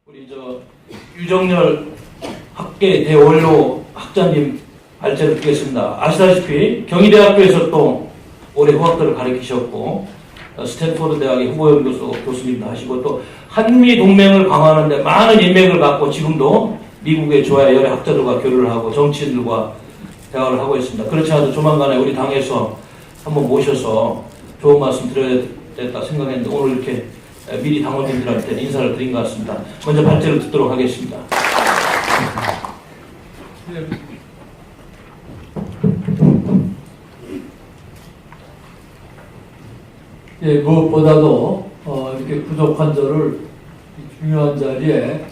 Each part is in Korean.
우리 유정열 학계 대원로 학자님 발제를 드리겠습니다. 아시다시피 경희대학교에서 또 올해 후학들을 가르치셨고 스탠포드 대학의 후보연 교수님도 하시고 또 한미 동맹을 강화하는 데 많은 인맥을 갖고 지금도 미국의 조야 여러 학자들과 교류를 하고 정치인들과 대화를 하고 있습니다. 그렇지 않아도 조만간에 우리 당에서 한번 모셔서 좋은 말씀 드려야 됐다 생각했는데 오늘 이렇게 미리 당원님들한테 인사를 드린 것 같습니다. 먼저 발제를 듣도록 하겠습니다. 예, 무엇보다도 이렇게 부족한 저를 중요한 자리에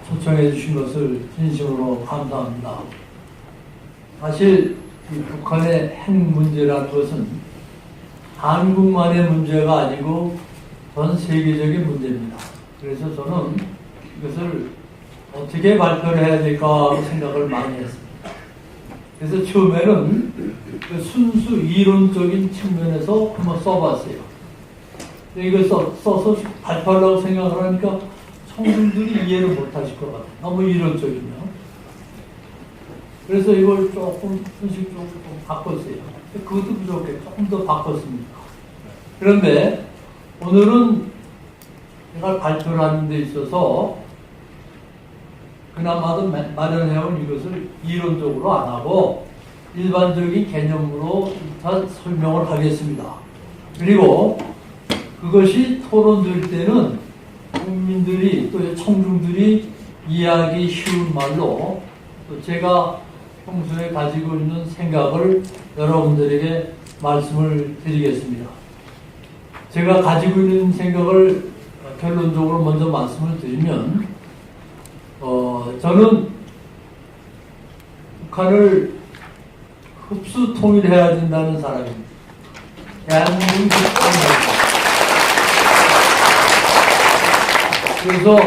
초청해 주신 것을 진심으로 감사합니다. 사실 이 북한의 핵 문제라는 것은 한국만의 문제가 아니고 전 세계적인 문제입니다. 그래서 저는 이것을 어떻게 발표를 해야 될까 생각을 많이 했습니다. 그래서 처음에는 그 순수 이론적인 측면에서 한번 써봤어요. 이걸 써서 발표하려고 생각을 하니까 청중들이 이해를 못하실 것 같아요. 너무 이론적이면. 그래서 이걸 조금 형식적으로 좀 바꿨어요. 그것도 부족해. 조금 더 바꿨습니다. 그런데 오늘은 제가 발표를 하는 데 있어서 그나마도 마련해온 이것을 이론적으로 안 하고 일반적인 개념으로 일단 설명을 하겠습니다. 그리고 그것이 토론될 때는 국민들이 또 청중들이 이해하기 쉬운 말로 또 제가 평소에 가지고 있는 생각을 여러분들에게 말씀을 드리겠습니다. 제가 가지고 있는 생각을 결론적으로 먼저 말씀을 드리면 저는 북한을 흡수 통일해야 된다는 사람입니다. 대한민국이 그래서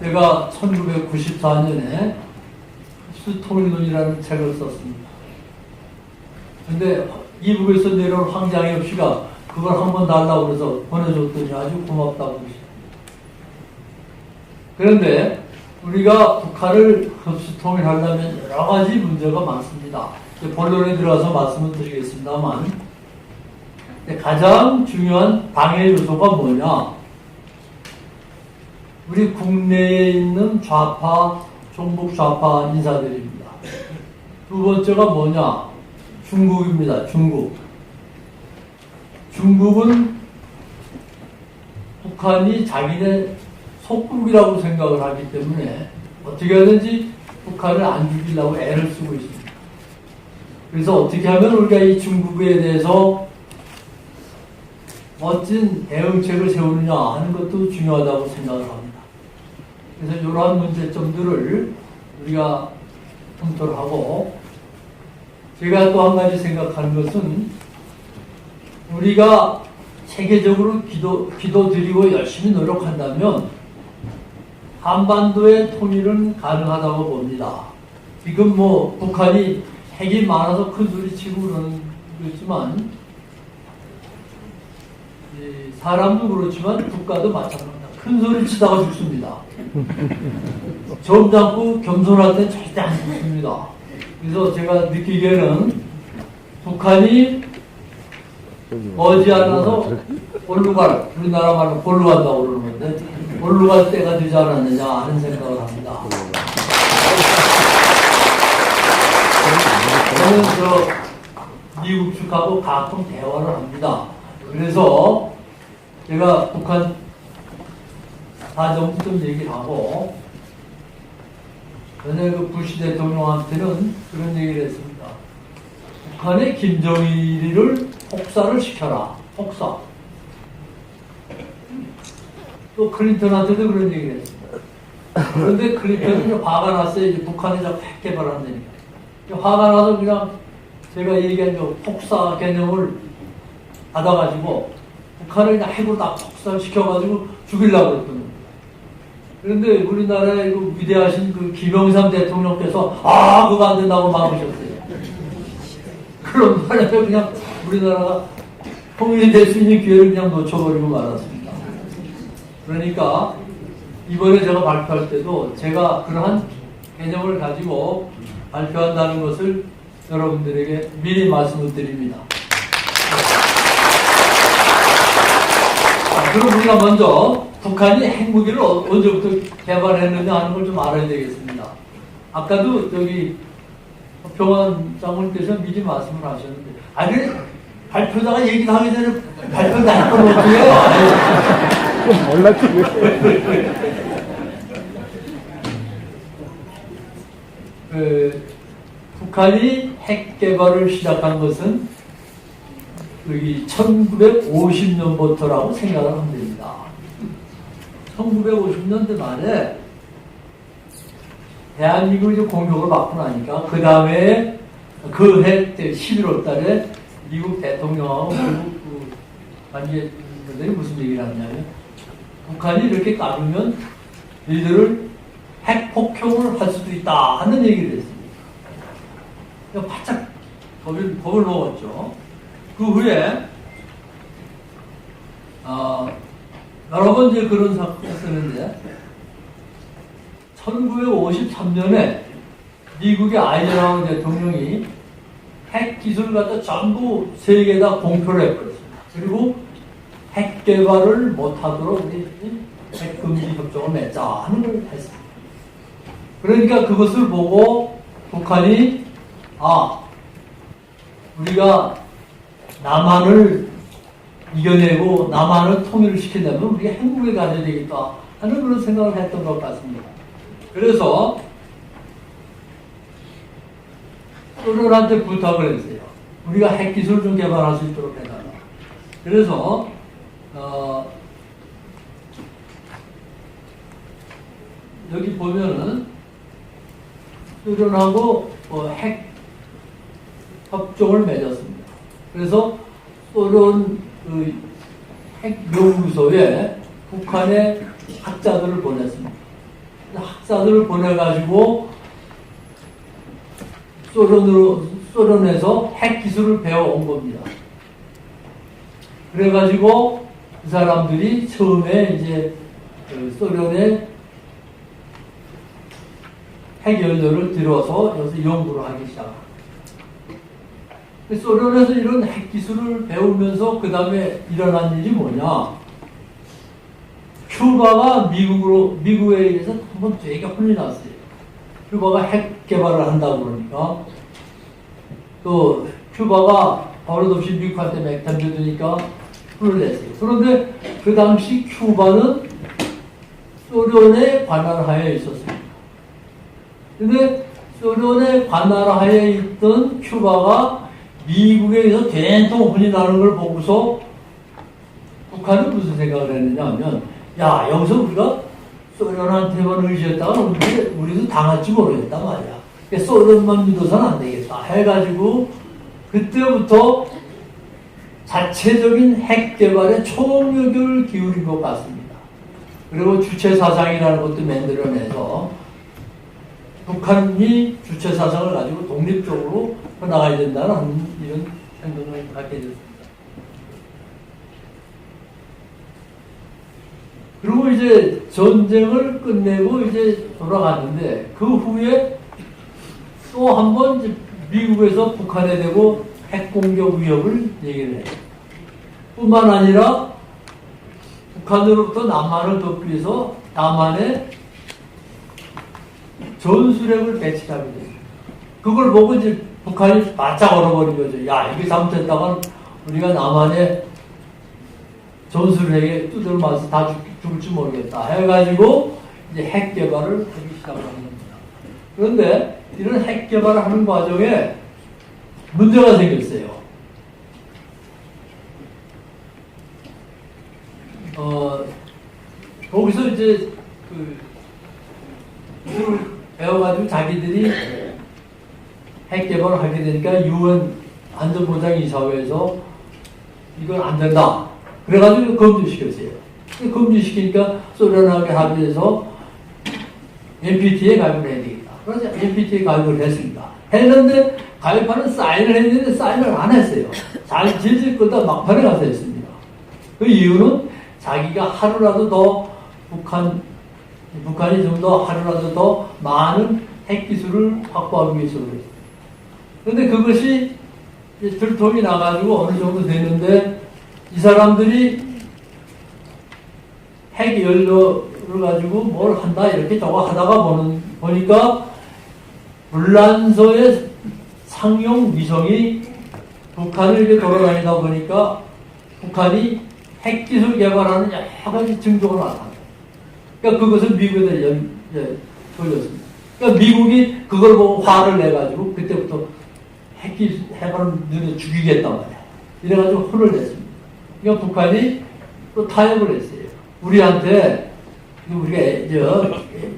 제가 1994년에 흡수 통일론이라는 책을 썼습니다. 근데 이북에서 내려온 황장엽 씨가 그걸 한번 달라고 그래서 보내줬더니 아주 고맙다고 그러시죠. 그런데 우리가 북한을 흡수 통일하려면 여러 가지 문제가 많습니다. 본론에 들어가서 말씀을 드리겠습니다만 가장 중요한 방해 요소가 뭐냐? 우리 국내에 있는 좌파, 종북 좌파 인사들입니다. 두 번째가 뭐냐? 중국입니다. 중국은 북한이 자기네 속국이라고 생각을 하기 때문에 어떻게 하든지 북한을 안 죽이려고 애를 쓰고 있습니다. 그래서 어떻게 하면 우리가 이 중국에 대해서 멋진 대응책을 세우느냐 하는 것도 중요하다고 생각을 합니다. 그래서 이러한 문제점들을 우리가 검토를 하고 제가 또 한 가지 생각하는 것은 우리가 세계적으로 기도드리고 열심히 노력한다면 한반도의 통일은 가능하다고 봅니다. 지금 북한이 핵이 많아서 큰 소리 치고 그러는 거지만 사람도 그렇지만 국가도 마찬가지입니다. 큰 소리 치다가 죽습니다. 점잖고 겸손할 때 절대 안 죽습니다. 그래서 제가 느끼기에는 북한이 머지않아서 볼루갈, 우리나라 말로 볼루 간다고 그러는 건데 볼루 갈 때가 되지 않았느냐 하는 생각을 합니다. 저는 미국 측하고 가끔 대화를 합니다. 그래서 제가 북한 사정 좀 얘기를 하고 전에 그 부시 대통령한테는 그런 얘기를 했습니다. 북한의 김정일을 폭사를 시켜라. 폭사. 또 클린턴한테도 그런 얘기를 했습니다. 그런데 클린턴이 화가 났어요. 이제 북한이 자꾸 핵 개발한다니까. 화가 나서 그냥 제가 얘기한 그 폭사 개념을 받아가지고 북한을 그냥 핵으로 다 폭사시켜가지고 죽이려고 그랬던 겁니다. 그런데 우리나라의 그 위대하신 그 김영삼 대통령께서 그거 안 된다고 막으셨어요. 그런 바람에 그냥 우리나라가 통일이 될 수 있는 기회를 그냥 놓쳐버리고 말았습니다. 그러니까 이번에 제가 발표할 때도 제가 그러한 개념을 가지고 발표한다는 것을 여러분들에게 미리 말씀을 드립니다. 그럼 우리가 먼저 북한이 핵무기를 언제부터 개발했느냐 하는 걸 좀 알아야 되겠습니다. 아까도 저기 평안 장군께서 미리 말씀을 하셨는데, 아니 발표자가 얘기도 하기 전에 발표도 할 건 어떻게 해요? 몰랐지. 북한이 핵 개발을 시작한 것은 여기 1950년부터라고 생각을 하면 됩니다. 1950년대 말에 대한민국이 공격을 받고 나니까 그 다음에 그해 11월 달에 미국 대통령하고 미국 관계자들이 무슨 얘기를 하냐면 북한이 이렇게 까불면 너희들을 핵폭격을 할 수도 있다 하는 얘기를 했습니다. 바짝 겁을 먹었죠. 그 후에 여러 번 이제 그런 사건을 쓰는데 1953년에 미국의 아이젠하워 대통령이 핵 기술을 갖다 전부 세계에다 공표를 해버렸습니다. 그리고 핵 개발을 못하도록 핵 금지 협정을 맺자 하는 걸 했습니다. 그러니까 그것을 보고 북한이 우리가 남한을 이겨내고 남한을 통일을 시키려면 우리가 핵무기를 가져야 되겠다 하는 그런 생각을 했던 것 같습니다. 그래서 소련한테 부탁을 했어요. 우리가 핵기술을 좀 개발할 수 있도록 해달라. 그래서 여기 보면은 소련하고 핵 협정을 맺었습니다. 그래서 소련 핵연구소에 북한의 학자들을 보냈습니다. 학자들을 보내가지고 소련에서 핵기술을 배워온 겁니다. 그래가지고 그 사람들이 처음에 이제 소련의 핵연료를 들어서 여기서 연구를 하기 시작합니다. 소련에서 이런 핵기술을 배우면서 그 다음에 일어난 일이 뭐냐? 큐바가 미국에 의해서 한번 되게 혼이 났어요. 큐바가 핵 개발을 한다고 그러니까 또 큐바가 버릇없이 미국한테 맥담겨두니까 혼을 냈어요. 그런데 그 당시 큐바는 소련의 관할하에 있었습니다. 근데 소련의 관할하에 있던 큐바가 미국에 의해서 된통 혼이 나는 걸 보고서 북한은 무슨 생각을 했느냐 하면, 야, 여기서 우리가 소련한테만 의지했다가 우리도 당할지 모르겠다 말이야. 그러니까 소련만 믿어서는 안 되겠다 해가지고 그때부터 자체적인 핵 개발에 총력을 기울인 것 같습니다. 그리고 주체사상이라는 것도 만들어내서 북한이 주체사상을 가지고 독립적으로 나가야 된다는 이런 생각을 갖게 됐습니다. 그리고 이제 전쟁을 끝내고 이제 돌아갔는데 그 후에 또 한 번 미국에서 북한에 대고 핵공격 위협을 얘기를 해요. 뿐만 아니라 북한으로부터 남한을 돕기 위해서 남한에 전술핵을 배치하게 돼요. 그걸 보고 이제 북한이 바짝 얼어버린 거죠. 야, 이게 잘못했다간 우리가 남한에 전술핵에 두들 맞아서 다 죽을지 모르겠다 해가지고 이제 핵 개발을 하기 시작하는 겁니다. 그런데 이런 핵 개발을 하는 과정에 문제가 생겼어요. 거기서 이제 기술을 배워가지고 자기들이 핵 개발을 하게 되니까 UN 안전보장이사회에서 이건 안 된다. 그래가지고 금지시켰어요. 금지시키니까 소련하고 합의해서 NPT에 가입을 해야 되겠다. 그래서 NPT에 가입을 했습니다. 했는데 가입하는 사인을 했는데 사인을 안 했어요. 잘 질질 끌다 막판에 가서 했습니다. 그 이유는 자기가 하루라도 더 북한 북한이 좀 더 하루라도 더 많은 핵기술을 확보하기 위해서 그랬어요. 그런데 그것이 이제 들통이 나가지고 어느 정도 됐는데 이 사람들이 핵 연료를 가지고 뭘 한다 이렇게 저거 하다가 보니까 불란서의 상용 위성이 북한을 이렇게 돌아다니다 보니까 북한이 핵기술 개발하는 여러 가지 증거가 나타나요. 그러니까 그것을 미국에 돌렸습니다. 그러니까 미국이 그걸 보고 화를 내가지고 그때부터 핵을 눈에 죽이겠단 말이야. 이래가지고 혼을 냈습니다. 그러니까 북한이 또 타협을 했어요. 우리한테 우리가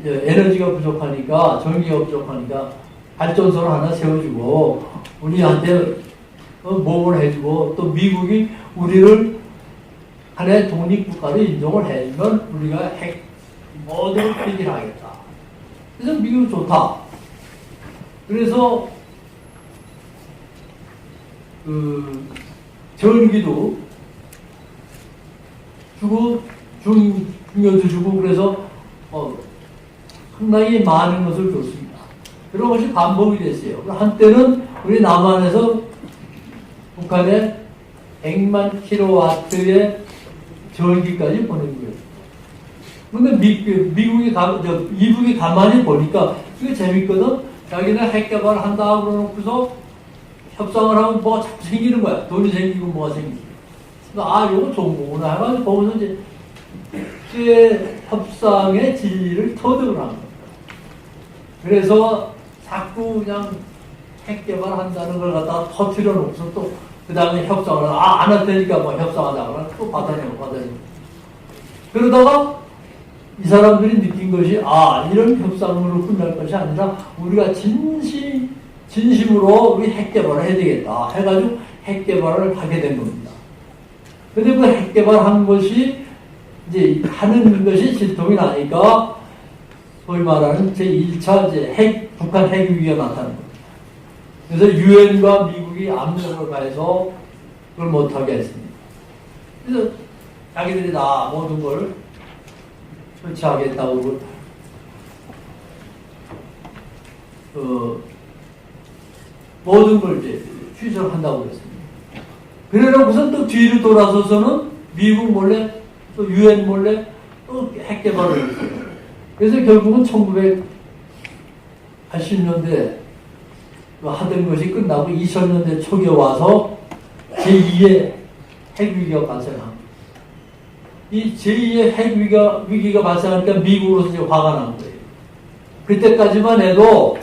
에너지가 부족하니까 전기가 부족하니까 발전소를 하나 세워주고 우리한테 모험을 해주고 또 미국이 우리를 하나의 독립국가로 인정을 해주면 우리가 핵 모든 폐기를 하겠다. 그래서 미국은 좋다. 그래서 전기도 주고 중요도 주고 그래서 상당히 많은 것을 줬습니다. 그런 것이 반복이 됐어요. 한때는 우리 남한에서 북한에 100만 킬로와트의 전기까지 보낸 거예요. 근데 미국이 가만히 보니까 이게 재밌거든. 자기는 핵 개발을 한다 그러놓고서 협상을 하면 뭐가 자꾸 생기는 거야. 돈이 생기고 뭐가 생기고. 그러니까 이거 좋은 거구나 해가지고 거기서 이제 협상의 진리를 터득을 한 거예요. 그래서 자꾸 그냥 핵 개발한다는 걸 갖다가 터뜨려 놓고서 또 그 다음에 협상을 안 할 테니까 뭐 협상하다가 또 받아내고. 그러다가 이 사람들이 느낀 것이 이런 협상으로 끝날 것이 아니라 우리가 진심으로 우리 핵 개발을 해야 되겠다 해가지고 핵 개발을 하게 된 겁니다. 근데 그 핵 개발한 것이 이제 하는 것이 질통이 나니까 소위 말하는 제1차 북한 핵 위기가 나타난 겁니다. 그래서 유엔과 미국이 압력을 가해서 그걸 못하게 했습니다. 그래서 자기들이 다 모든 걸 설치하겠다고 모든 걸 이제 취소를 한다고 그랬습니다. 그래놓고선 또 뒤로 돌아서서는 미국 몰래 또 유엔 몰래 또 핵 개발을 했어요. 그래서 결국은 1980년대 하던 것이 끝나고 2000년대 초기에 와서 제2의 핵위기가 발생합니다. 이 제2의 핵위기가 발생하니까 미국으로서 이제 화가 난 거예요. 그때까지만 해도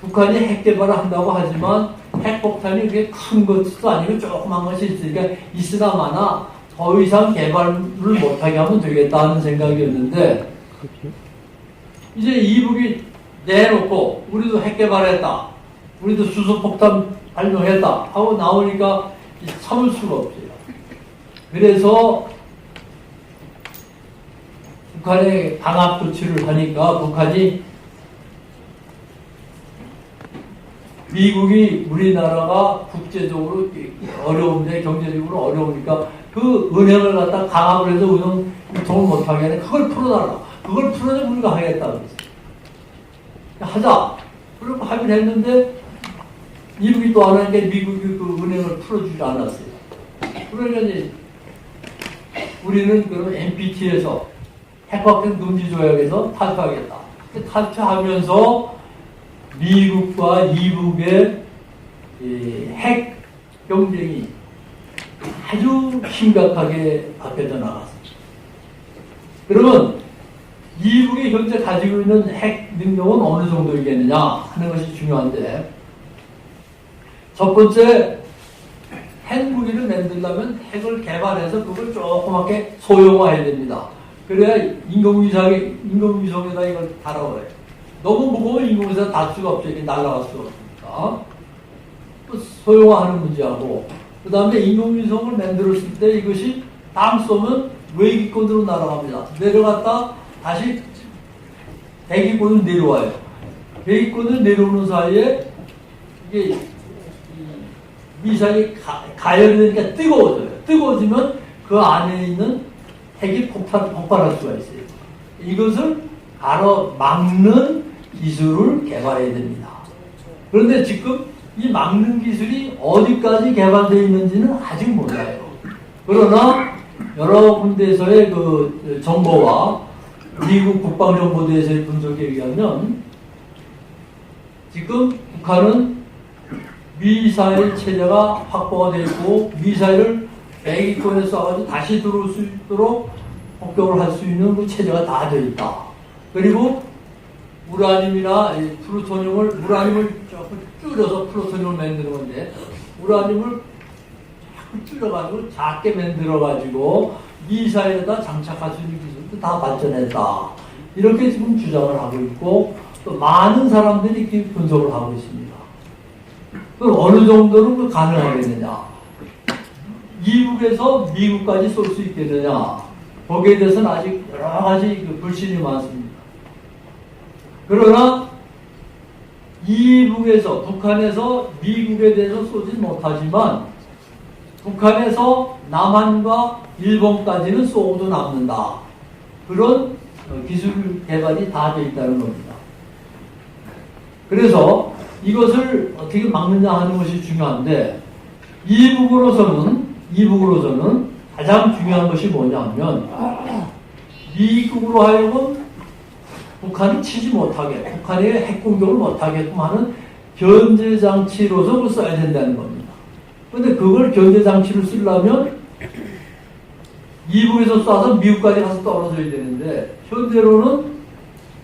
북한이 핵 개발을 한다고 하지만 핵폭탄이 그렇게 큰 것도 아니고 조그만 것이 있으나 마나 더 이상 개발을 못하게 하면 되겠다는 생각이었는데 이제 이북이 내놓고 우리도 핵 개발했다. 우리도 수소폭탄 발명했다 하고 나오니까 참을 수가 없어요. 그래서 북한에 강압 조치를 하니까 북한이 미국이 우리나라가 국제적으로 어려운데 경제적으로 어려우니까 그 은행을 갖다 강압을 해서 은행 유통을 못하게 하는 그걸 풀어달라. 그걸 풀어야 우리가 하겠다 그랬어요. 하자. 그리고 합의를 했는데 미국이 또 안 하니까 미국이 그 은행을 풀어주지 않았어요. 그러니까 이제 우리는 그럼 NPT에서 핵폭탄 금지 조약에서 탈퇴하겠다. 탈퇴하면서 미국과 이북의 핵 경쟁이 아주 심각하게 바뀌어져 나갔습니다. 그러면 이북이 현재 가지고 있는 핵 능력은 어느 정도이겠느냐 하는 것이 중요한데 첫 번째 핵무기를 만들려면 핵을 개발해서 그걸 조그맣게 소형화해야 됩니다. 그래야 인공위성에다 이걸 달아버려요. 너무 무거운 인공위성 달 수가 없죠. 이게 날아갈 수가 없으니까. 또 소형화하는 문제하고 그 다음에 인공위성을 만들었을 때 이것이 땅 쏘면 외기권으로 날아갑니다. 내려갔다 다시 대기권으로 내려와요. 대기권으로 내려오는 사이에 이게 미사일이 가열이 되니까 뜨거워져요. 뜨거워지면 그 안에 있는 핵이 폭발할 수가 있어요. 이것을 막는 기술을 개발해야 됩니다. 그런데 지금 이 막는 기술이 어디까지 개발되어 있는지는 아직 몰라요. 그러나 여러 군데에서의 그 정보와 미국 국방정보대에서의 분석에 의하면 지금 북한은 미사일 체제가 확보가 되어 있고 미사일을 배기권에 쏴가지고 다시 들어올 수 있도록 폭격을 할 수 있는 그 체제가 다 되어 있다. 그리고 우라늄이나 플루토늄을 조금 줄여서 플루토늄을 만드는 건데 우라늄을 자꾸 줄여가지고 작게 만들어가지고 미사일에다 장착할 수 있는 기술도 다 발전했다. 이렇게 지금 주장을 하고 있고 또 많은 사람들이 이렇게 분석을 하고 있습니다. 그럼 어느 정도는 그 가능하겠느냐? 이북에서 미국까지 쏠 수 있겠느냐? 거기에 대해서는 아직 여러 가지 그 불신이 많습니다. 그러나 이북에서 북한에서 미국에 대해서 쏘지 못하지만 북한에서 남한과 일본까지는 쏘고도 남는다. 그런 기술 개발이 다 되어 있다는 겁니다. 그래서 이것을 어떻게 막느냐 하는 것이 중요한데 이북으로서는 가장 중요한 것이 뭐냐면 미국으로 하여금 북한이 치지 못하게, 북한의 핵공격을 못하게끔 하는 견제장치로서 그걸 써야 된다는 겁니다. 그런데 그걸 견제장치를 쓰려면 이북에서 쏴서 미국까지 가서 떨어져야 되는데 현재로는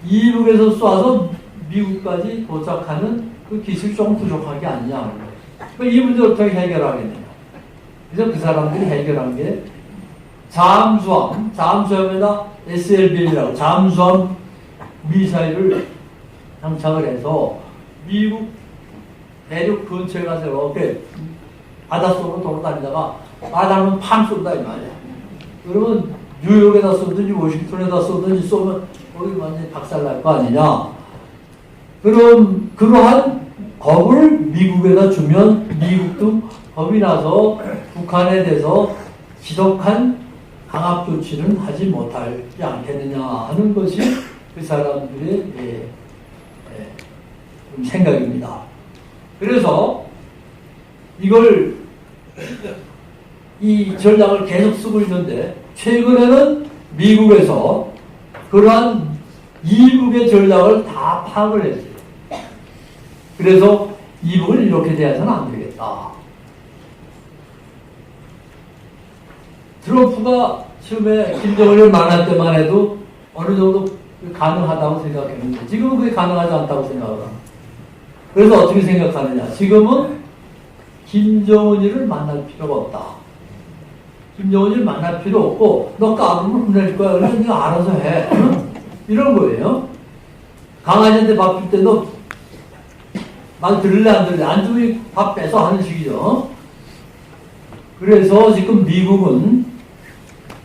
이북에서 쏴서 미국까지 도착하는 그 기술이 좀 부족한 게 아니냐. 이 문제를 어떻게 해결하겠느냐. 그래서 그 사람들이 해결한 게 잠수함에다 SLBM이라고 잠수함 미사일을 장착을 해서 미국 대륙 근처에 가서 이렇게 바닷속으로 돌아다니다가 바다는 팡 쏜다 이 말이야. 그러면 뉴욕에다 쏘든지 워싱턴에다 쏘든지 쏘면 거기 완전히 박살날 거 아니냐. 그럼 그러한 겁을 미국에다 주면 미국도 겁이 나서 북한에 대해서 지독한 강압 조치는 하지 못하지 않겠느냐 하는 것이 그 사람들의 생각입니다. 그래서 이 전략을 계속 쓰고 있는데 최근에는 미국에서 그러한 이북의 전략을 다 파악을 했어요. 그래서 이북을 이렇게 대해서는 안 되겠다. 트럼프가 처음에 김정은을 만날 때만 해도 어느 정도 가능하다고 생각했는데 지금은 그게 가능하지 않다고 생각을 합니다. 그래서 어떻게 생각하느냐. 지금은 김정은이를 만날 필요가 없다. 김정은이를 만날 필요 없고 너 까불면 혼낼 거야. 그래서 네가 알아서 해. 이런 거예요. 강아지한테 밥 줄 때 너 말 들을래 안 들을래? 안 주면 밥 뺏어 하는 식이죠. 그래서 지금 미국은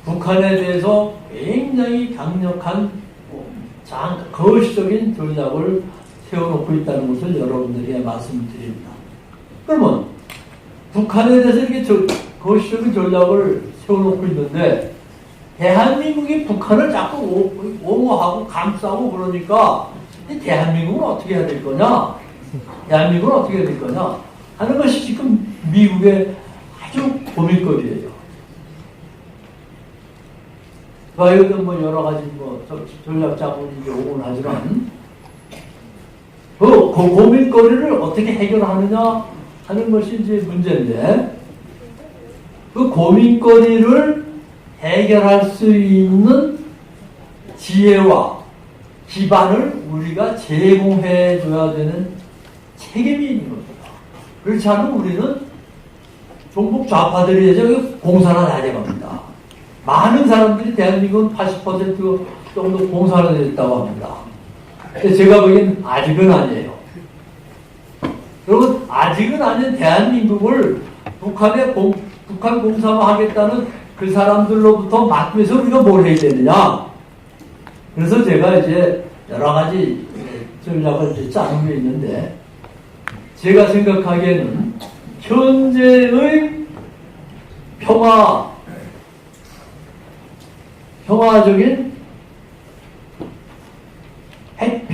북한에 대해서 굉장히 강력한 거시적인 전략을 세워놓고 있다는 것을 여러분들에게 말씀드립니다. 그러면 북한에 대해서 이렇게 거시적인 전략을 세워놓고 있는데 대한민국이 북한을 자꾸 옹호하고 감싸고 그러니까 이 대한민국은 어떻게 해야 될 거냐? 대한민국은 어떻게 해야 될 거냐? 하는 것이 지금 미국의 아주 고민거리예요. 과연 뭐 여러 가지 전략자분이 이제 오곤 하지만 그 고민거리를 어떻게 해결하느냐 하는 것이 이제 문제인데 그 고민거리를 해결할 수 있는 지혜와 기반을 우리가 제공해 줘야 되는 책임이 있는 겁니다. 그렇지 않으면 우리는 종북 좌파들이 이제 공산화 다돼갑니다. 많은 사람들이 대한민국은 80% 정도 공산화 됐다고 합니다. 근데 제가 보기엔 아직은 아니에요. 여러분, 아직은 아닌 대한민국을 북한 공산화 하겠다는 그 사람들로부터 막기 위해서 우리가 뭘 해야 되느냐. 그래서 제가 이제 여러 가지 전략을 이제 짜는 게 있는데, 제가 생각하기에는 현재의 평화적인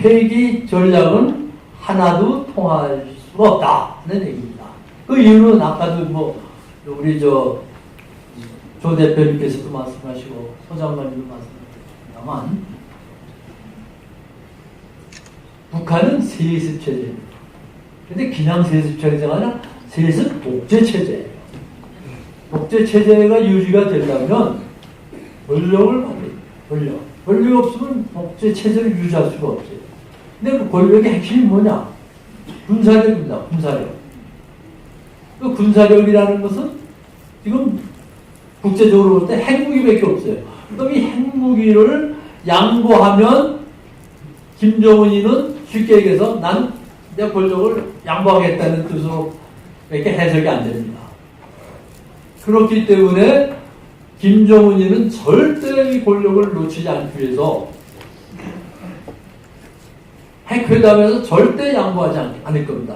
회기 전략은 하나도 통할 수가 없다는 얘기입니다. 그 이유는 아까도 뭐 우리 조 대표님께서도 말씀하시고 소장관님도 말씀하셨습니다만 북한은 세습 체제입니다. 근데 그냥 세습 체제가 아니라 세습 독재 체제예요. 독재 체제가 유지가 되려면 권력을 받아야 권력이 없으면 독재 체제를 유지할 수가 없어요. 근데 그 권력의 핵심이 뭐냐? 군사력입니다. 군사력. 그 군사력이라는 것은 지금 국제적으로 볼 때 핵무기밖에 없어요. 그럼 이 핵무기를 양보하면 김정은이는 쉽게 얘기해서 나는 내 권력을 양보하겠다는 뜻으로 이렇게 해석이 안 됩니다. 그렇기 때문에 김정은이는 절대 이 권력을 놓치지 않기 위해서 핵회담에서 절대 양보하지 않을 겁니다.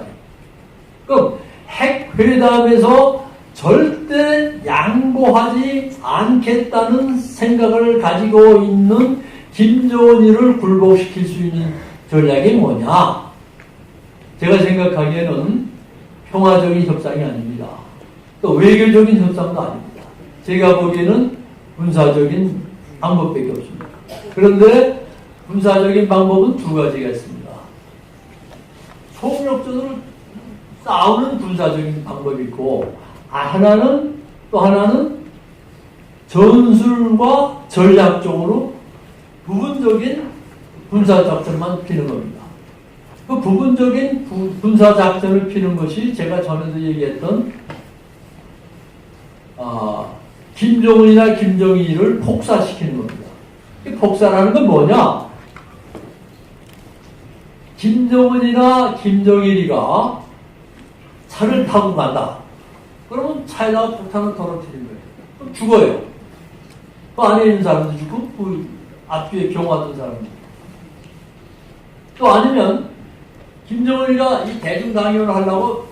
그럼 핵회담에서 절대 양보하지 않겠다는 생각을 가지고 있는 김정은이를 굴복시킬 수 있는 전략이 뭐냐? 제가 생각하기에는 평화적인 협상이 아닙니다. 또 외교적인 협상도 아닙니다. 제가 보기에는 군사적인 방법밖에 없습니다. 그런데 군사적인 방법은 두 가지가 있습니다. 총력전으로 싸우는 군사적인 방법이 있고, 또 하나는 전술과 전략적으로 부분적인 군사작전만 피는 겁니다. 그 부분적인 군사작전을 피는 것이 제가 전에도 얘기했던 김정은이나 김정일을 폭사시키는 겁니다. 이 폭사라는 건 뭐냐? 김정은이나 김정일이가 차를 타고 간다. 그러면 차에다가 폭탄을 떨어뜨리는 거예요. 그럼 죽어요. 그 안에 있는 사람도 죽고, 그 앞뒤에 경호하던 사람도. 또 아니면, 김정은이가 이 대중 강연을 하려고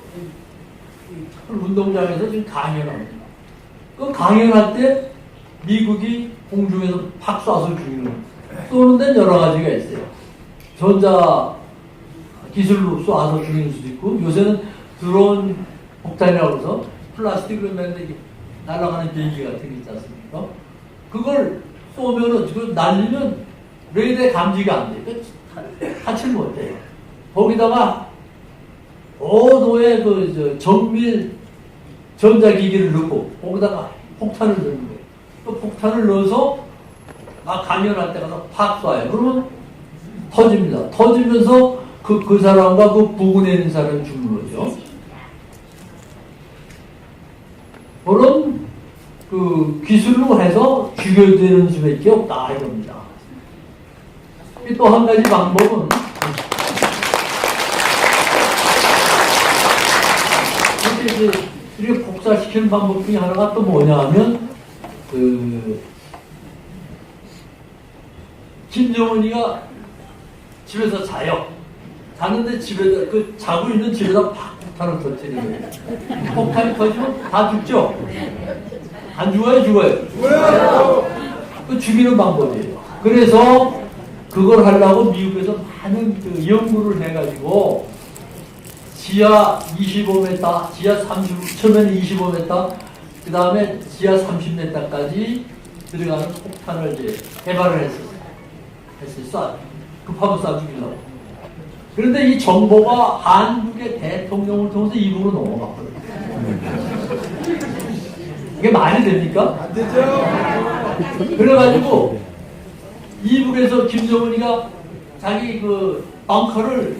운동장에서 지금 강연을 합니다. 그 강연할 때 미국이 공중에서 팍 쏴서 죽이는 거예요. 쏘는 데는 여러 가지가 있어요. 전자 기술로 쏴서 죽이는 수도 있고, 요새는 드론 폭탄이라고 해서 플라스틱으로 만든 날아가는 비행기 같은 게 있지 않습니까? 그걸 쏘면은, 그걸 날리면 레이더에 감지가 안 돼요. 타치를 못 해요. 거기다가 고도의 정밀 전자기기를 넣고, 거기다가 폭탄을 넣는 거예요. 그 폭탄을 넣어서 막 강연할 때 가서 팍 쏴요. 그러면 터집니다. 터지면서 그 사람과 그 부근에 있는 사람이 죽는 거죠. 그런 그 기술로 해서 죽여되는 수밖에 없다 이겁니다. 또 한 가지 방법은 이렇게 복사시키는 방법 중에 하나가 또 뭐냐 하면 김정은이가 집에서 자요. 자는데 집에다 자고 있는 집에다 팍 폭탄을 터뜨리는 거예요. 폭탄이 터지면 다 죽죠? 안 죽어요? 죽어요? 죽어요! 그 죽이는 방법이에요. 그래서 그걸 하려고 미국에서 많은 연구를 해가지고 지하 25m, 지하 30, 처음에는 25m, 그 다음에 지하 30m까지 들어가는 폭탄을 이제 개발을 했어요. 급하면 쏴 죽이려고. 그런데 이 정보가 한국의 대통령을 통해서 이북으로 넘어갔거든요. 이게 말이 됩니까? 안 되죠. 그래가지고 이북에서 김정은이가 자기 벙커를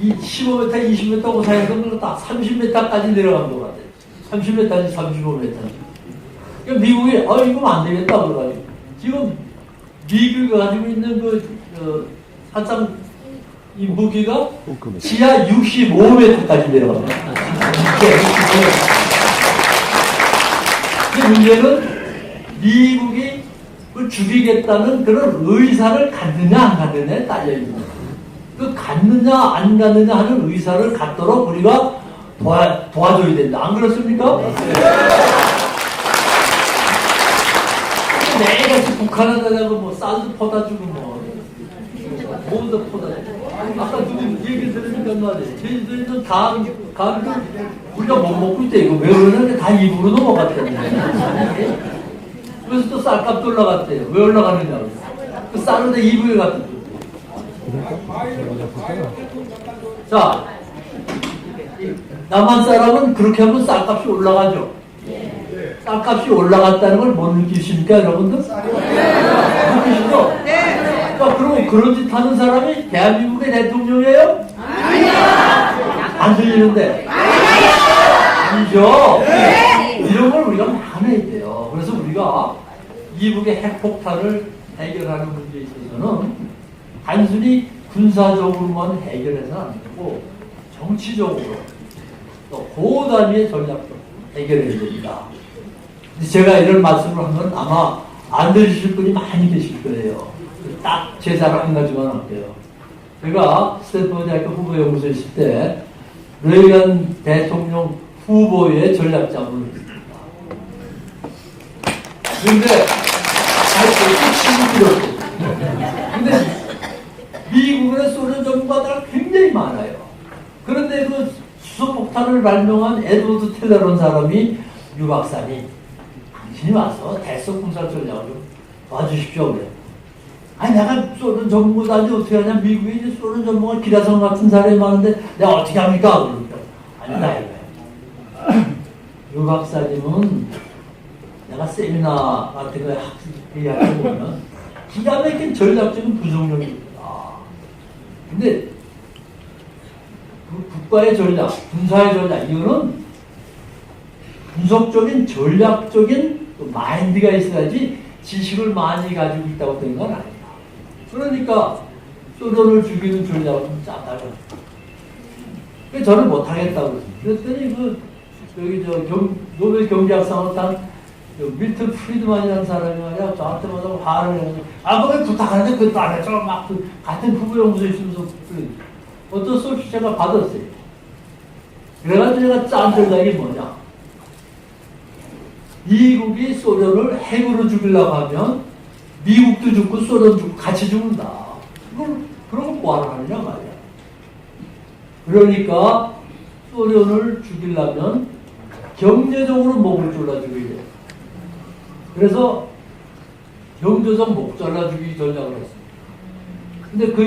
15m, 20m 고사했던 걸 딱 30m까지 내려간 것 같아요. 30m인지 35m인지. 그러니까 미국이 이거 안 되겠다 그래가지고 지금 미국이 가지고 있는 한참 이 무기가 지하 65m까지 내려갑니다. 근데 문제는 미국이 그걸 죽이겠다는 그런 의사를 갖느냐 안 갖느냐에 딸려있는 그 갖느냐 안 갖느냐 하는 의사를 갖도록 우리가 도와줘야 된다. 안 그렇습니까? 매일같이 북한에다가 뭐 쌀도 퍼다 주고 보드보다 아까 누구 얘기 들으니까 말이에요. 제주도에 있는 감을 우리가 못 먹고 있대. 이거 왜 그러냐면 다 입으로 넘어갔다는 그래서 또 쌀값도 올라갔대요. 왜 올라가느냐고. 그 쌀은 이불 같은 거. 자, 남한 사람은 그렇게 하면 쌀값이 올라가죠. 쌀값이 올라갔다는 걸 못 느끼십니까, 여러분들? 느끼시죠? 그러니까 그럼 그런 짓 하는 사람이 대한민국의 대통령이에요? 안 들리는데? 아니죠? 이런 걸 우리가 많이 해야 돼요. 그래서 우리가 이북의 핵폭탄을 해결하는 문제에 있어서는 단순히 군사적으로만 해결해서는 안 되고 정치적으로 또 고단위의 전략도 해결해야 됩니다. 제가 이런 말씀을 하면 아마 안 들으실 분이 많이 계실 거예요. 딱 제사를 한 가지만 할게요. 제가 스탠퍼드 대학교 후보연구소에 있을 때 레이건 대통령 후보의 전략자문을 했습니다. 그런데 잘 끝이 근데 미국의 소련 정부가 굉장히 많아요. 그런데 그 수소폭탄을 발명한 에드워드 텔러라는 사람이 유 박사님, 당신이 와서 대서 군사 전략을 좀 도와주십시오. 그래요. 아니, 내가 소련 정부다니 어떻게 하냐. 미국에 이제 소련 정부가 기라성 같은 사람이 많은데 내가 어떻게 합니까? 그러니까. 아니, 나 유 박사님은 내가 세미나 같은 거에 학습을 보면 기가 막힌 전략적인 부정력입니다. 근데 그 국가의 전략, 군사의 전략, 이거는 분석적인 전략적인 마인드가 있어야지 지식을 많이 가지고 있다고 되는 건 아니다. 그러니까 소련을 죽이는 전략은 좀 짜다고. 그래서 저는 못하겠다고 그랬더니 노벨 경제학상을 탄 밀턴 프리드만이라는 사람이 말이야 저한테 와서 화를 내가지고 그걸 부탁하는데 그것도 안 했죠. 막 같은 후보연구소에 있으면서 어떤 수 없이 제가 받았어요. 그래가지고 제가 짠 전략이 뭐냐. 미국이 소련을 핵으로 죽이려고 하면 미국도 죽고 소련도 죽고 같이 죽는다. 그런 걸 뭐하러 하느냐 말이야. 그러니까 소련을 죽이려면 경제적으로 목을 졸라 죽여야 돼. 그래서 경제적 목 잘라 죽이기 전략을 했습니다. 근데 그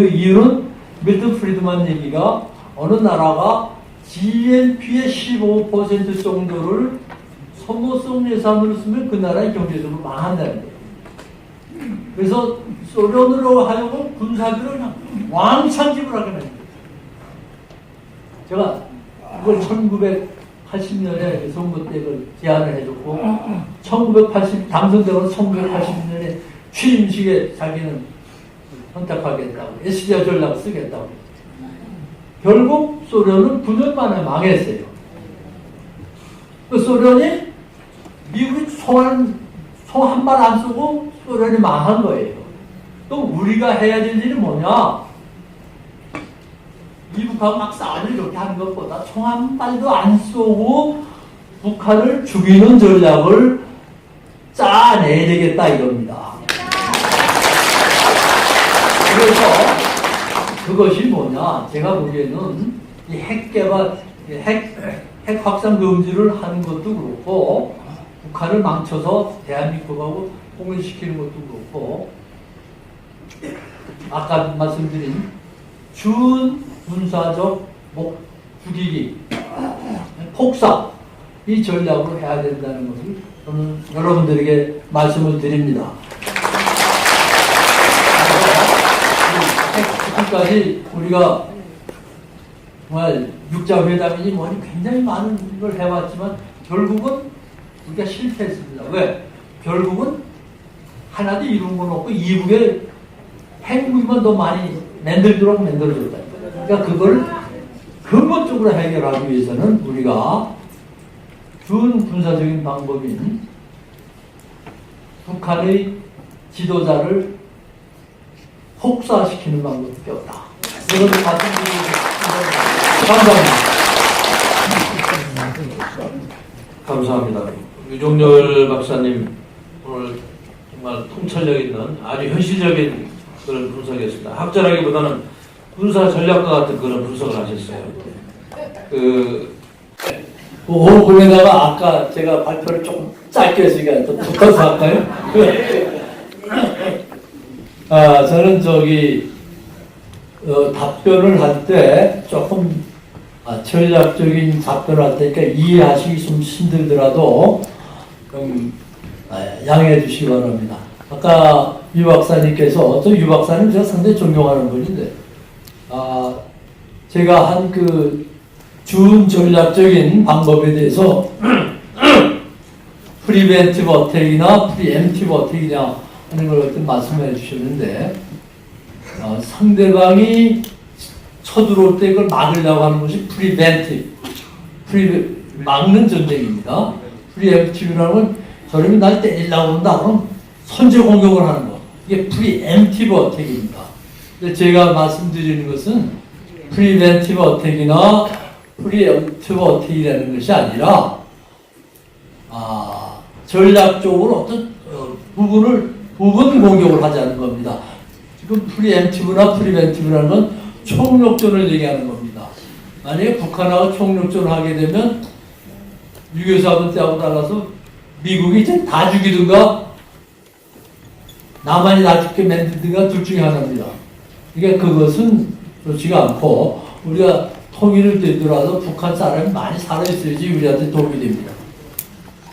이유는 밀턴 프리드만 얘기가 어느 나라가 GNP의 15% 정도를 소모성 예산으로 쓰면 그 나라의 경제적으로 망한다는 거예요. 그래서 소련으로 하여금 군사비를 그냥 왕창 지불하게 합니다. 제가 그걸 1980년에 선거 때 그걸 제안을 해줬고 1980 당선되고 1980년에 취임식에 자기는 선택하겠다고 SDR 전략을 쓰겠다고. 결국 소련은 9년 만에 망했어요. 그 소련이 미국이 총 한 발 안 쏘고 소련이 망한 거예요. 또 우리가 해야 될 일이 뭐냐? 미국하고 막 싸움을 이렇게 하는 것보다 총 한 발도 안 쏘고 북한을 죽이는 전략을 짜내야 되겠다 이겁니다. 그래서 그것이 뭐냐? 제가 보기에는 이 핵 개발, 핵 확산 금지를 하는 것도 그렇고 북한을 망쳐서 대한민국하고 통일시키는 것도 그렇고 아까 말씀드린 준 군사적 목 죽이기, 폭사 이 전략으로 해야 된다는 것을 저는 여러분들에게 말씀을 드립니다. 지금까지 우리가 정말 육자회담이니 뭐니 굉장히 많은 걸 해왔지만 결국은 우리가 실패했습니다. 왜? 결국은 하나도 이룬 건 없고 이북에 핵무기만 더 많이 만들도록 만들어줬다. 그러니까 그걸 근본적으로 해결하기 위해서는 우리가 준 군사적인 방법인 북한의 지도자를 폭사시키는 방법밖에 없다. 이것을 말씀드리겠습니다. 감사합니다. 유종열 박사님 오늘 정말 통찰력 있는 아주 현실적인 그런 분석이었습니다. 학자라기보다는 군사 전략가 같은 그런 분석을 하셨어요. 그러다가 아까 제가 발표를 조금 짧게 했으니까 또 붙어서 할까요? 저는 답변을 할 때 조금 전략적인 답변을 할 때니까 이해하시기 좀 힘들더라도 좀 양해해 주시기 바랍니다. 아까 유 박사님께서, 또 유 박사님 제가 상당히 존경하는 분인데, 제가 한 준 전략적인 방법에 대해서 프리벤티브 어택이나 프리엠티브 어택이냐 하는 걸 어떤 말씀해 주셨는데, 상대방이 쳐들어올 때 그걸 막으려고 하는 것이 막는 전쟁입니다. 프리엠티브라는 건 저놈이 날 때리려고 한다 그럼 선제 공격을 하는 거. 이게 프리엠티브 어택입니다. 근데 제가 말씀드리는 것은 프리벤티브 어택이나 프리엠티브 어택이라는 것이 아니라 전략적으로 어떤 부분 공격을 하자는 겁니다. 지금 프리엠티브나 프리벤티브라는 건 총력전을 얘기하는 겁니다. 만약에 북한하고 총력전을 하게 되면 6.25 사건 때하고 달라서 미국이 이제 다 죽이든가 남한이 다 죽게 만들든가 둘 중에 하나입니다. 그러니까 그것은 그렇지가 않고 우리가 통일을 되더라도 북한 사람이 많이 살아있어야지 우리한테 도움이 됩니다.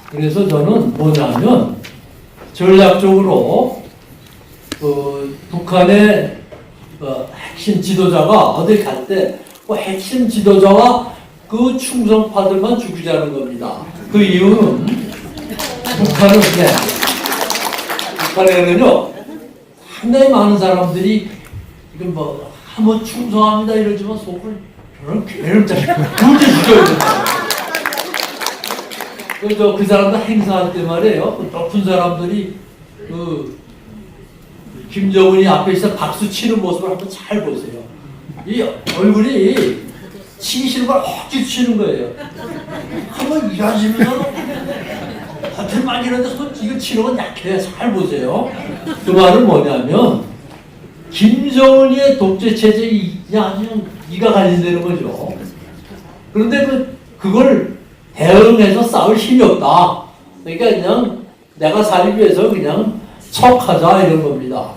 그래서 저는 뭐냐면 전략적으로 북한의 핵심 지도자가 어디 갈 때 그 핵심 지도자와 그 충성파들만 죽이자는 겁니다. 그 이유는 북한에는요 상당히 많은 사람들이 지금 한번 충성합니다 이러지만 속을 저는 괴롭잖아요. 굳이 죽여야 된다. 그 사람들 행사할 때 말이에요. 그 높은 사람들이 김정은이 앞에 있어 박수 치는 모습을 한번 잘 보세요. 이 얼굴이 치기 싫은 걸 억지로 치는 거예요. 한번 일하시면서 호텔 막 이런데 이거 치는 건 약해요. 잘 보세요. 그 말은 뭐냐면 김정은이의 독재 체제에 그냥 이가 갈린다는 거죠. 그런데 그걸 대응해서 싸울 힘이 없다. 그러니까 그냥 내가 살기 위해서 그냥 척하자 이런 겁니다.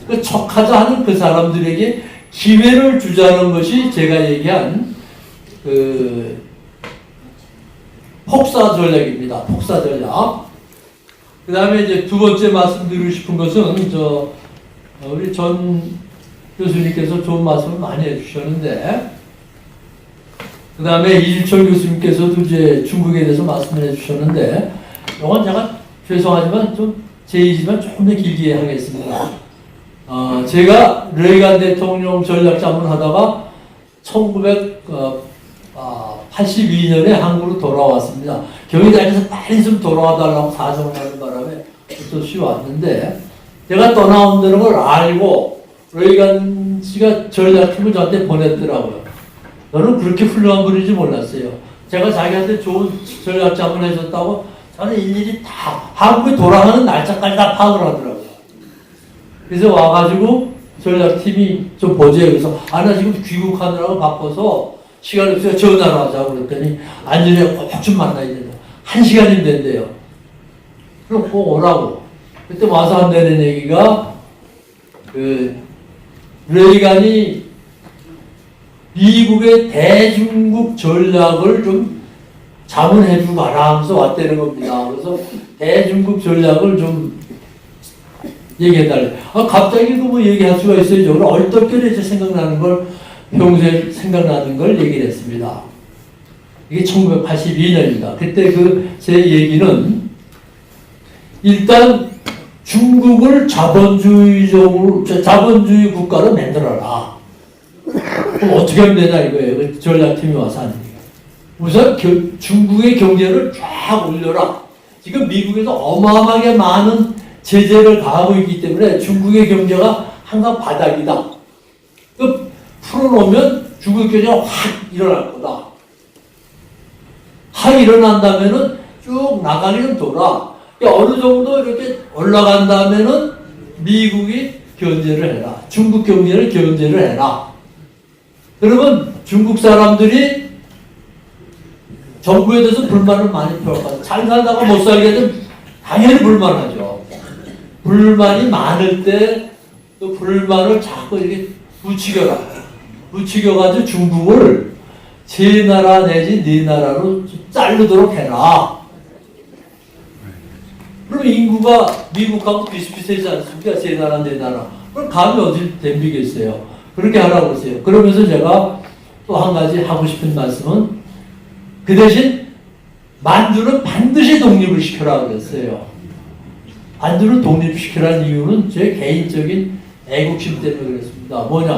그 척하자 하는 그 사람들에게 기회를 주자는 것이 제가 얘기한 폭사 전략입니다. 폭사 전략. 그 다음에 이제 두 번째 말씀드리고 싶은 것은 우리 전 교수님께서 좋은 말씀을 많이 해주셨는데, 그 다음에 이일철 교수님께서도 이제 중국에 대해서 말씀을 해주셨는데, 이건 제가 죄송하지만 제 얘기지만 조금 더 길게 하겠습니다. 제가 레이간 대통령 전략자문 하다가 1982년에 한국으로 돌아왔습니다. 경희대학에서 빨리 좀 돌아와달라고 사정을 하는 바람에 또 쉬어왔는데, 제가 떠나온다는 걸 알고 레이간 씨가 전략팀을 저한테 보냈더라고요. 저는 그렇게 훌륭한 분인지 몰랐어요. 제가 자기한테 좋은 전략자문 해줬다고 저는 일일이 다 한국에 돌아가는 날짜까지 다 파악을 하더라고요. 그래서 와가지고 전략팀이 좀 보재요. 그래서 나 지금 귀국하느라고 바빠서 시간이 없어요. 전화를 하자고 그랬더니 안전히 꼭 좀 만나야 된다. 1시간이면 된대요. 그럼 꼭 오라고. 그때 와서 한다는 얘기가 레이간이 미국의 대중국 전략을 좀 자문해주고 가라 하면서 왔다는 겁니다. 그래서 대중국 전략을 좀 얘기해달래. 갑자기 뭐 얘기할 수가 있어요. 그럼 얼떨결에 이제 생각나는 걸, 평소에 생각나는 걸 얘기를 했습니다. 이게 1982년입니다. 그때 제 얘기는 일단 중국을 자본주의 국가로 만들어라. 그럼 어떻게 하면 되냐 이거예요. 전략팀이 와서 하는 얘기가. 우선 중국의 경제를 쫙 올려라. 지금 미국에서 어마어마하게 많은 제재를 가하고 있기 때문에 중국의 경제가 항상 바닥이다. 풀어놓으면 중국 경제가 확 일어날 거다. 확 일어난다면은 쭉 나가기는 돌아. 어느 정도 이렇게 올라간다면은 미국이 견제를 해라. 중국 경제를 견제를 해라. 그러면 중국 사람들이 정부에 대해서 불만을 많이 표현하고 잘 살다가 못 살게 되면 당연히 불만하죠. 불만이 많을 때 또 불만을 자꾸 이렇게 부추겨가지고 중국을 제 나라 내지 네 나라로 자르도록 해라. 그럼 인구가 미국하고 비슷비슷하지 않습니까? 제 나라 네 나라. 그럼 감이 어디 덤비겠어요? 그렇게 하라고 했어요. 그러면서 제가 또 한 가지 하고 싶은 말씀은 그 대신 만주는 반드시 독립을 시켜라 그랬어요. 만주를 독립시키라는 이유는 제 개인적인 애국심 때문에 그랬습니다. 뭐냐?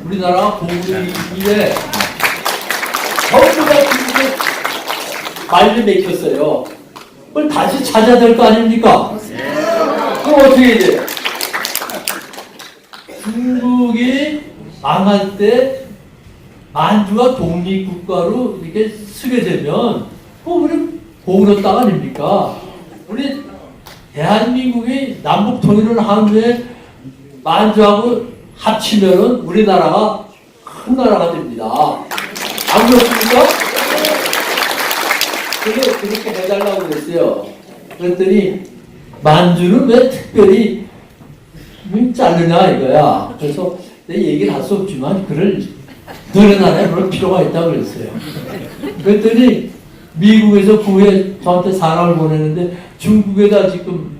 우리나라가 고구려 이후에 전부가 중국에 말려 맥혔어요. 그걸 다시 찾아야 될 거 아닙니까? 그럼 어떻게 해야 돼요? 중국이 망할 때 만주가 독립국가로 이렇게 쓰게 되면 우리 고구려 땅 아닙니까? 우리 대한민국이 남북 통일을 한 후에 만주하고 합치면은 우리나라가 큰 나라가 됩니다. 안 그렇습니까? 그렇게 해달라고 그랬어요. 그랬더니 만주는 왜 특별히 자르냐 이거야. 그래서 내 얘기를 할 수 없지만 너네 나라에 그럴 필요가 있다고 그랬어요. 그랬더니 미국에서 그 후에 저한테 사람을 보내는데 중국에다 지금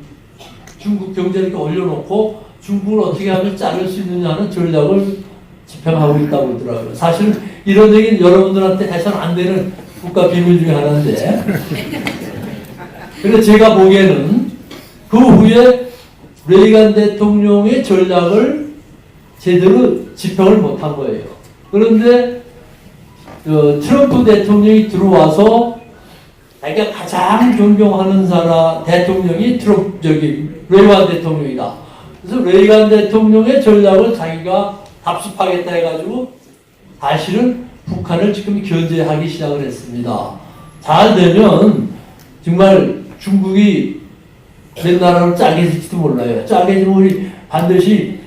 중국 경제를 이렇게 올려놓고 중국을 어떻게 하면 자를 수 있느냐는 전략을 집행하고 있다고 그러더라고요. 사실 이런 얘기는 여러분들한테 해서는 안 되는 국가 비밀 중에 하나인데 그래서 제가 보기에는 그 후에 레이간 대통령의 전략을 제대로 집행을 못한 거예요. 그런데 트럼프 대통령이 들어와서 자기가 가장 존경하는 대통령이 레이간 대통령이다. 그래서 레이간 대통령의 전략을 자기가 답습하겠다 해가지고 사실은 북한을 지금 견제하기 시작을 했습니다. 잘 되면 정말 중국이 몇 나라를 짜게 될지도 몰라요. 짜게 되면 우리 반드시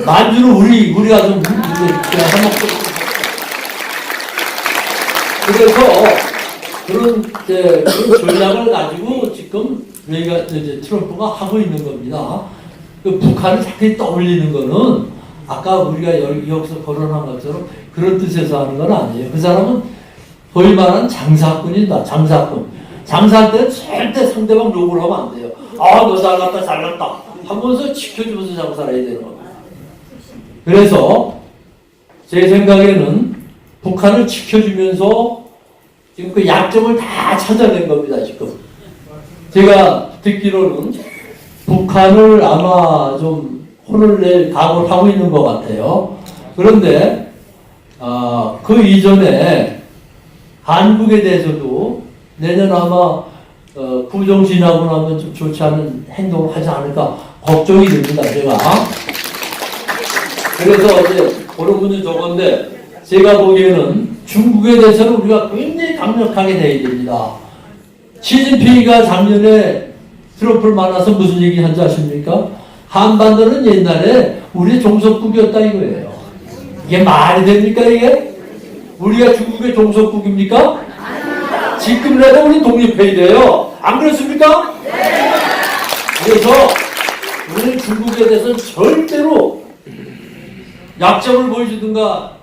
만주는 우리가 좀 해먹고 그래서 그런 전략을 가지고 지금 트럼프가 하고 있는 겁니다. 북한을 자꾸 떠올리는 거는 아까 우리가 여기서 거론한 것처럼 그런 뜻에서 하는 건 아니에요. 그 사람은 소위 말하는 장사꾼이다. 장사꾼. 장사할 때는 절대 상대방 욕을 하면 안 돼요. 너 잘났다 하면서 지켜주면서 장사를 해야 되는 겁니다. 그래서 제 생각에는 북한을 지켜주면서 지금 그 약점을 다 찾아낸 겁니다. 지금 제가 듣기로는 북한을 아마 좀 혼을 낼 각오를 하고 있는 것 같아요. 그런데 그 이전에 한국에 대해서도 내년 아마 구정 지나고 나면 좀 좋지 않은 행동을 하지 않을까 걱정이 됩니다. 제가 그래서 이제 그런 분이 적은데 제가 보기에는 중국에 대해서는 우리가 굉장히 강력하게 대해야 됩니다. 시진핑이가 작년에 트럼프를 만나서 무슨 얘기 한지 아십니까? 한반도는 옛날에 우리의 종속국이었다 이거예요. 이게 말이 됩니까 이게? 우리가 중국의 종속국입니까? 지금이라도 우리 독립해야 돼요. 안 그렇습니까? 그래서 우리는 중국에 대해서는 절대로 약점을 보여주든가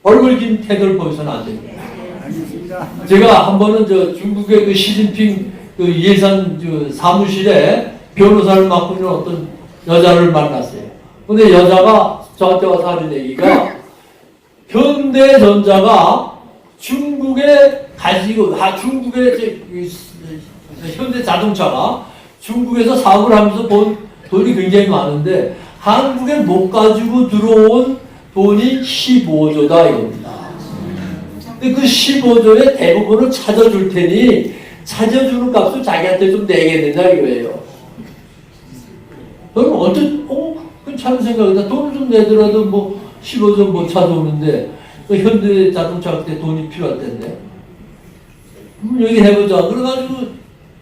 얼굴 긴 태도를 보여서는 안 됩니다. 제가 한 번은 중국의 그 시진핑 그 예산 사무실에 변호사를 맡고 있는 어떤 여자를 만났어요. 근데 여자가 저한테 와서 하는 얘기가 현대전자가 중국에 가지고 중국의 현대자동차가 중국에서 사업을 하면서 본 돈이 굉장히 많은데 한국에 못 가지고 들어온 돈이 15조다 이겁니다. 근데 그 15조의 대부분을 찾아줄 테니 찾아주는 값을 자기한테 좀 내겠느냐 이거예요. 그럼 괜찮은 생각이다. 돈을 좀 내더라도 뭐 15조 못 찾아오는데 현대 자동차 그때 돈이 필요할 텐데 여기 해보자. 그래가지고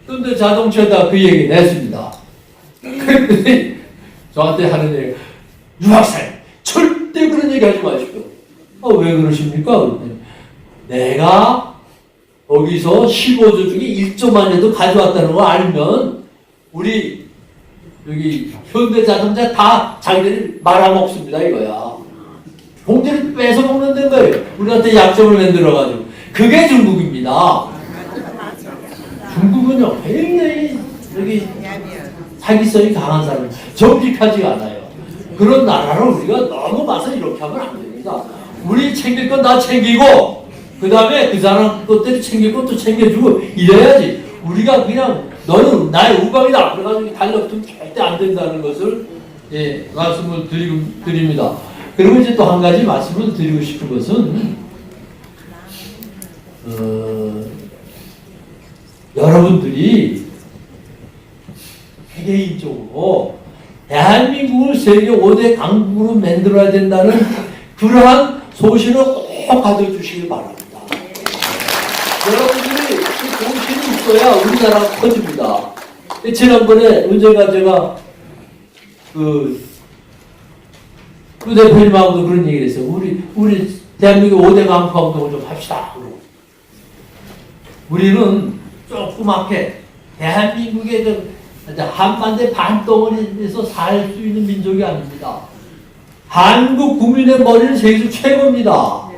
현대 자동차에다 그 얘기를 했습니다. 그랬더니 저한테 하는 얘기 유학생 절대 그런 얘기 하지 마십시오. 왜 그러십니까? 그랬더니 내가 거기서 15조 중에 1조만이라도 가져왔다는 거 알면 우리 여기 현대자동차 다 자기들이 말아먹습니다 이거야. 봉지를 뺏어 먹는 거예요. 우리한테 약점을 만들어가지고. 그게 중국입니다. 중국은요 굉장히 여기 사기성이 강한 사람, 정직하지 않아요. 그런 나라를 우리가 너무 봐서 이렇게 하면 안 됩니다. 우리 챙길 건 다 챙기고 그 다음에 그 사람 것들이 챙길 것도 챙겨주고 이래야지. 우리가 그냥 너는 나의 우방이다 그래가지고 달려붙으면 절대 안 된다는 것을 말씀을 드립니다. 그리고 이제 또 한 가지 말씀을 드리고 싶은 것은 여러분들이 개개인적으로 대한민국을 세계 5대 강국으로 만들어야 된다는 그러한 소신을 꼭 가져주시기 바랍니다. 여러분들이 그 소신이 있어야 우리나라가 커집니다. 지난번에 제가 그 대표님하고도 그런 얘기를 했어요. 우리 대한민국 5대 강국 운동을 좀 합시다. 우리는 조그맣게 대한민국의 한반대 반덩어리에서 살 수 있는 민족이 아닙니다. 한국 국민의 머리는 세계에서 최고입니다.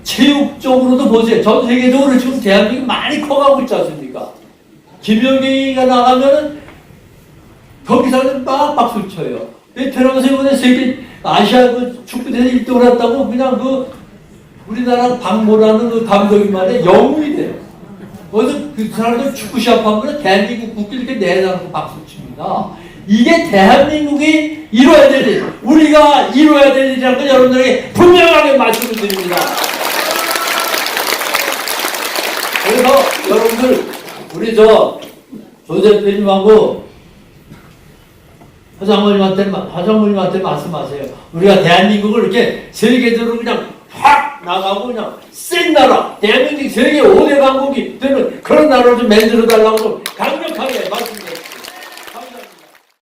체육적으로도 보세요. 전 세계적으로 지금 대한민국이 많이 커가고 있지 않습니까? 김연경이가 나가면은 거기서는 막 박수를 쳐요. 베트남에서 이번에 세계 아시아 그 축구대회 1등을 했다고 그냥 우리나라 박모라는 그 감독이 말에 영웅이 돼요. 그래서 그 사람들 축구 시합하면 대한민국 국기 이렇게 내놔놓고 박수 칩니다. 이게 대한민국이 이루어야 될 일, 우리가 이루어야 될 일이라는 걸 여러분들에게 분명하게 말씀을 드립니다. 그래서 여러분들 우리 조 대표님하고 화장모님한테 말씀하세요. 우리가 대한민국을 이렇게 세계적으로 그냥 확 나가고 그냥 센 나라, 대한민국이 세계 5대 강국이 되는 그런 나라를 좀 만들어 달라고 좀 강력하게 말씀.